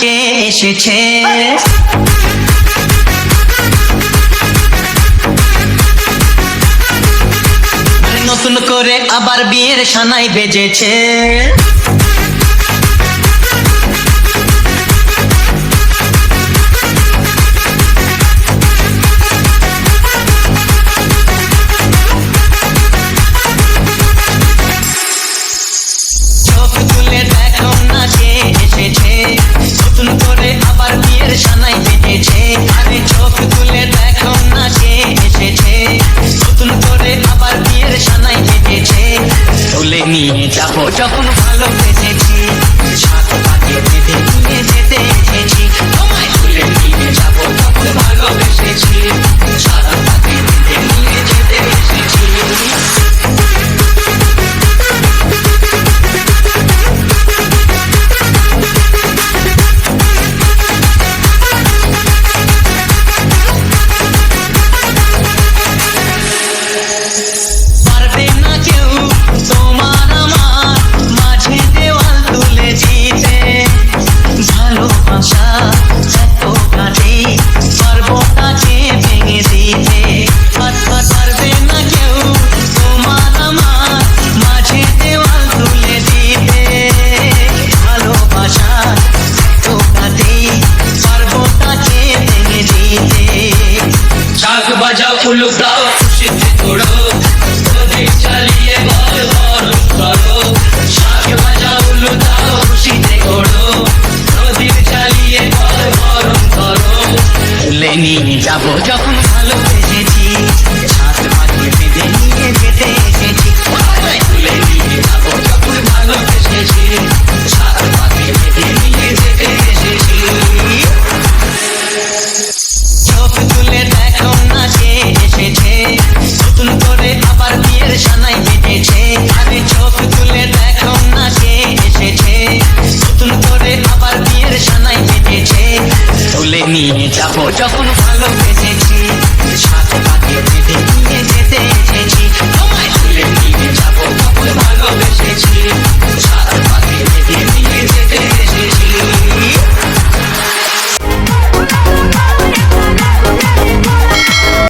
চেয়ে এসেছে। নতুন করে আবার বিয়ের সানাই বেজেছে। চোখ তুলে দেখো না কে এসেছে, নতুন করে আবার বিয়ের সানাই বেজেছে। আরে চোখ তুলে দেখো না কে এসেছে, নতুন করে আবার বিয়ের সানাই বেজেছে। তুলে নিয়ে যাবো যখন ভালোবেসেছি, সাত পাকে বেঁধে নিয়ে যেতে এসেছি। তোমায় তুলে নিয়ে যাবো যখন ভালোবেসেছি, সাত পাকে বেঁধে নিয়ে যেতে এসেছি। উলুক দাও খুশিতে ঘোড়ো, নদী চালিয়ে বল বরণ করো। শাক বাজাও উলুক দাও খুশিতে ঘোড়ো, নদী চালিয়ে বল বরণ করো। তুলে নিয়ে যাবো যখন ভালোবেসেছি, সাত পাকে বেঁধে নিয়ে যেতে এসেছি। তুলে নিয়ে যাবো যখন ভালোবেসেছি, সাত পাকে বেঁধে নিয়ে যেতে এসেছি। চোখ তুলে দেখো না কে এসেছে, নতুন করে আবার বিয়ের সানাই বেজেছে। আরে চোখ তুলে দেখো না কে এসেছে, নতুন করে আবার বিয়ের সানাই বেজেছে। তুলে নিয়ে যাবো যখন ভালোবেসেছি, সাত পাকে বেঁধে